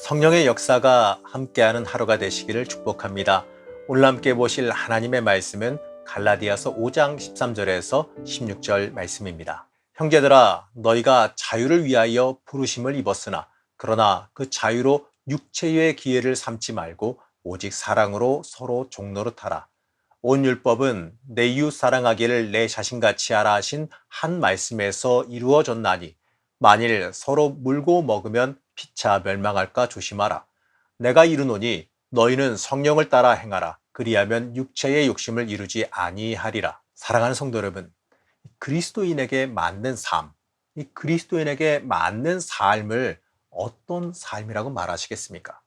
성령의 역사가 함께하는 하루가 되시기를 축복합니다. 오늘 함께 보실 하나님의 말씀은 갈라디아서 5장 13절에서 16절 말씀입니다. 형제들아, 너희가 자유를 위하여 부르심을 입었으나 그러나 그 자유로 육체의 기회를 삼지 말고 오직 사랑으로 서로 종노릇하라. 온 율법은 내 이웃 사랑하기를 내 자신같이 하라 하신 한 말씀에서 이루어졌나니 만일 서로 물고 먹으면 피차 멸망할까 조심하라. 내가 이르노니 너희는 성령을 따라 행하라. 그리하면 육체의 욕심을 이루지 아니하리라. 사랑하는 성도 여러분, 그리스도인에게 맞는 삶, 이 그리스도인에게 맞는 삶을 어떤 삶이라고 말하시겠습니까?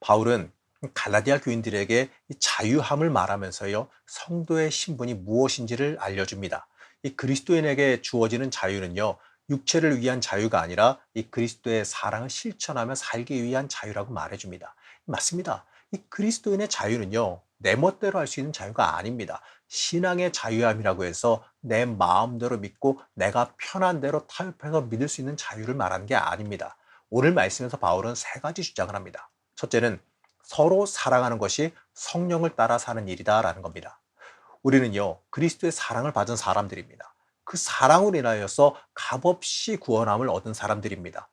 바울은 갈라디아 교인들에게 이 자유함을 말하면서요, 성도의 신분이 무엇인지를 알려줍니다. 이 그리스도인에게 주어지는 자유는요, 육체를 위한 자유가 아니라 이 그리스도의 사랑을 실천하며 살기 위한 자유라고 말해줍니다. 맞습니다. 이 그리스도인의 자유는요, 내 멋대로 할 수 있는 자유가 아닙니다. 신앙의 자유함이라고 해서 내 마음대로 믿고 내가 편한 대로 타협해서 믿을 수 있는 자유를 말하는 게 아닙니다. 오늘 말씀에서 바울은 세 가지 주장을 합니다. 첫째는 서로 사랑하는 것이 성령을 따라 사는 일이다라는 겁니다. 우리는요, 그리스도의 사랑을 받은 사람들입니다. 그 사랑으로 인하여서 값없이 구원함을 얻은 사람들입니다.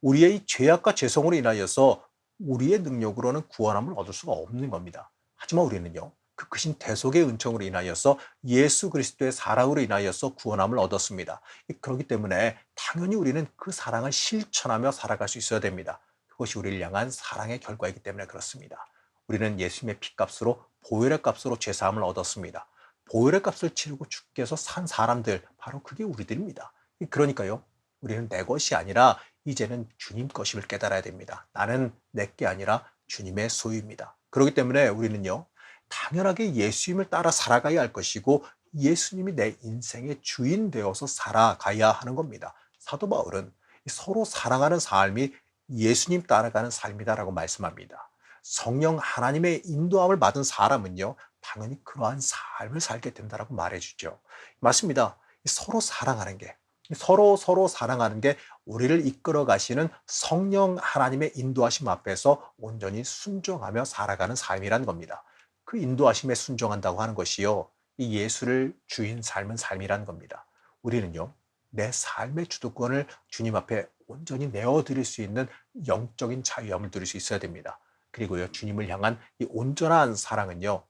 우리의 이 죄악과 죄성으로 인하여서 우리의 능력으로는 구원함을 얻을 수가 없는 겁니다. 하지만 우리는요, 그 크신 대속의 은총으로 인하여서 예수 그리스도의 사랑으로 인하여서 구원함을 얻었습니다. 그렇기 때문에 당연히 우리는 그 사랑을 실천하며 살아갈 수 있어야 됩니다. 그것이 우리를 향한 사랑의 결과이기 때문에 그렇습니다. 우리는 예수님의 피값으로 보혈의 값으로 죄사함을 얻었습니다. 보혈의 값을 치르고 주께서 산 사람들, 바로 그게 우리들입니다. 그러니까요, 우리는 내 것이 아니라 이제는 주님 것임을 깨달아야 됩니다. 나는 내게 아니라 주님의 소유입니다. 그렇기 때문에 우리는요, 당연하게 예수님을 따라 살아가야 할 것이고 예수님이 내 인생의 주인 되어서 살아가야 하는 겁니다. 사도 바울은 서로 사랑하는 삶이 예수님 따라가는 삶이다라고 말씀합니다. 성령 하나님의 인도함을 받은 사람은요, 당연히 그러한 삶을 살게 된다라고 말해주죠. 맞습니다. 서로 사랑하는 게, 서로 사랑하는 게 우리를 이끌어 가시는 성령 하나님의 인도하심 앞에서 온전히 순종하며 살아가는 삶이라는 겁니다. 그 인도하심에 순종한다고 하는 것이요, 이 예수를 주인 삶은 삶이라는 겁니다. 우리는요, 내 삶의 주도권을 주님 앞에 온전히 내어드릴 수 있는 영적인 자유함을 누릴 수 있어야 됩니다. 그리고요, 주님을 향한 이 온전한 사랑은요,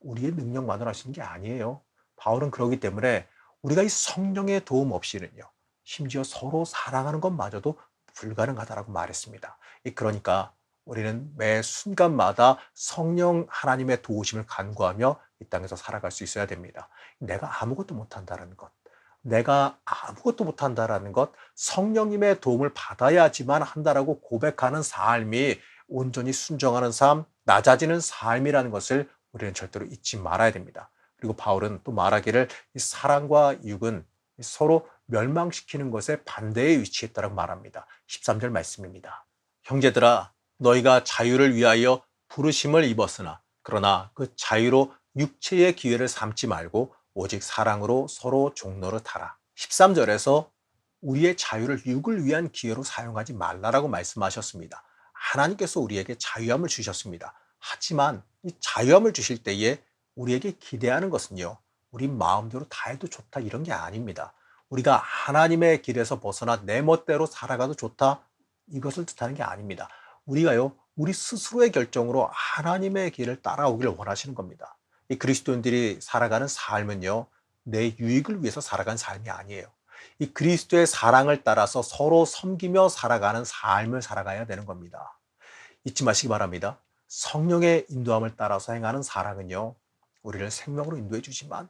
우리의 능력만으로 할 수 있는 게 아니에요. 바울은 그러기 때문에 우리가 이 성령의 도움 없이는요, 심지어 서로 사랑하는 것마저도 불가능하다라고 말했습니다. 그러니까 우리는 매 순간마다 성령 하나님의 도우심을 간구하며 이 땅에서 살아갈 수 있어야 됩니다. 내가 아무것도 못한다는 것, 내가 아무것도 못한다라는 것, 성령님의 도움을 받아야지만 한다라고 고백하는 삶이 온전히 순종하는 삶, 낮아지는 삶이라는 것을 우리는 절대로 잊지 말아야 됩니다. 그리고 바울은 또 말하기를 이 사랑과 육은 서로 멸망시키는 것에 반대에 위치했다고 말합니다. 13절 말씀입니다. 형제들아, 너희가 자유를 위하여 부르심을 입었으나 그러나 그 자유로 육체의 기회를 삼지 말고 오직 사랑으로 서로 종노릇하라. 13절에서 우리의 자유를 육을 위한 기회로 사용하지 말라라고 말씀하셨습니다. 하나님께서 우리에게 자유함을 주셨습니다. 하지만 이 자유함을 주실 때에 우리에게 기대하는 것은요, 우리 마음대로 다 해도 좋다 이런 게 아닙니다. 우리가 하나님의 길에서 벗어나 내 멋대로 살아가도 좋다 이것을 뜻하는 게 아닙니다. 우리가요, 우리 스스로의 결정으로 하나님의 길을 따라오기를 원하시는 겁니다. 이 그리스도인들이 살아가는 삶은요, 내 유익을 위해서 살아가는 삶이 아니에요. 이 그리스도의 사랑을 따라서 서로 섬기며 살아가는 삶을 살아가야 되는 겁니다. 잊지 마시기 바랍니다. 성령의 인도함을 따라서 행하는 사랑은요, 우리를 생명으로 인도해 주지만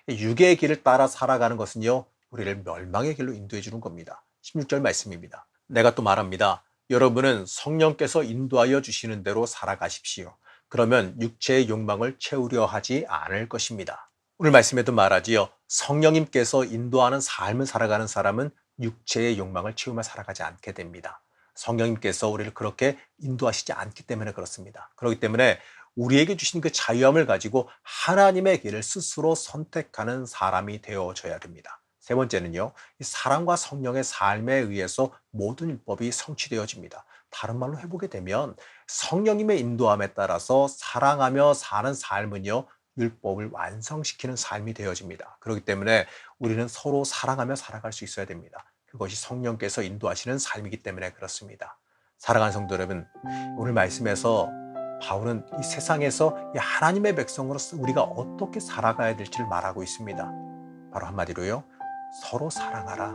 육의 길을 따라 살아가는 것은요, 우리를 멸망의 길로 인도해 주는 겁니다. 16절 말씀입니다. 내가 또 말합니다. 여러분은 성령께서 인도하여 주시는 대로 살아가십시오. 그러면 육체의 욕망을 채우려 하지 않을 것입니다. 오늘 말씀에도 말하지요. 성령님께서 인도하는 삶을 살아가는 사람은 육체의 욕망을 채우며 살아가지 않게 됩니다. 성령님께서 우리를 그렇게 인도하시지 않기 때문에 그렇습니다. 그렇기 때문에 우리에게 주신 그 자유함을 가지고 하나님의 길을 스스로 선택하는 사람이 되어져야 됩니다. 세 번째는요, 이 사랑과 성령의 삶에 의해서 모든 율법이 성취되어집니다. 다른 말로 해보게 되면 성령님의 인도함에 따라서 사랑하며 사는 삶은요, 율법을 완성시키는 삶이 되어집니다. 그렇기 때문에 우리는 서로 사랑하며 살아갈 수 있어야 됩니다. 그것이 성령께서 인도하시는 삶이기 때문에 그렇습니다. 사랑하는 성도 여러분, 오늘 말씀에서 바울은 이 세상에서 이 하나님의 백성으로서 우리가 어떻게 살아가야 될지를 말하고 있습니다. 바로 한마디로요, 서로 사랑하라,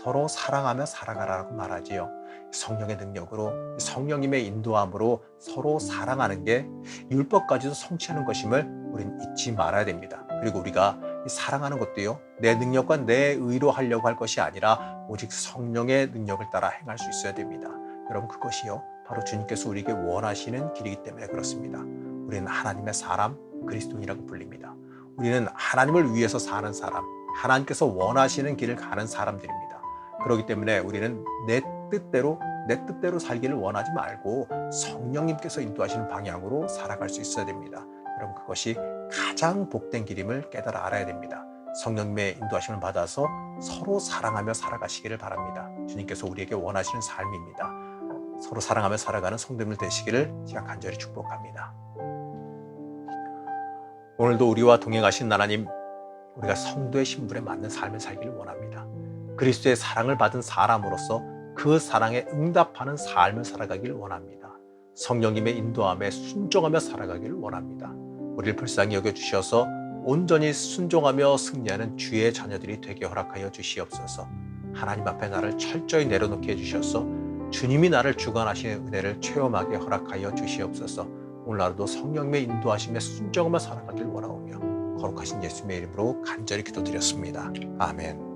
서로 사랑하며 살아가라고 말하지요. 성령의 능력으로, 성령님의 인도함으로 서로 사랑하는 게 율법까지도 성취하는 것임을 우리는 잊지 말아야 됩니다. 그리고 우리가 사랑하는 것도요, 내 능력과 내 의로 하려고 할 것이 아니라 오직 성령의 능력을 따라 행할 수 있어야 됩니다. 여러분, 그것이요, 바로 주님께서 우리에게 원하시는 길이기 때문에 그렇습니다. 우리는 하나님의 사람, 그리스도인이라고 불립니다. 우리는 하나님을 위해서 사는 사람, 하나님께서 원하시는 길을 가는 사람들입니다. 그렇기 때문에 우리는 내 뜻대로 살기를 원하지 말고 성령님께서 인도하시는 방향으로 살아갈 수 있어야 됩니다. 여러분, 그것이 가장 복된 길임을 깨달아 알아야 됩니다. 성령님의 인도하심을 받아서 서로 사랑하며 살아가시기를 바랍니다. 주님께서 우리에게 원하시는 삶입니다. 서로 사랑하며 살아가는 성도들 되시기를 제가 간절히 축복합니다. 오늘도 우리와 동행하신 하나님, 우리가 성도의 신분에 맞는 삶을 살기를 원합니다. 그리스도의 사랑을 받은 사람으로서 그 사랑에 응답하는 삶을 살아가기를 원합니다. 성령님의 인도함에 순종하며 살아가기를 원합니다. 우리를 불쌍히 여겨주셔서 온전히 순종하며 승리하는 주의 자녀들이 되게 허락하여 주시옵소서. 하나님 앞에 나를 철저히 내려놓게 해주셔서 주님이 나를 주관하시는 은혜를 체험하게 허락하여 주시옵소서. 오늘 하루도 성령님의 인도하심에 순종하며 살아가길 원하오며 거룩하신 예수님의 이름으로 간절히 기도드렸습니다. 아멘.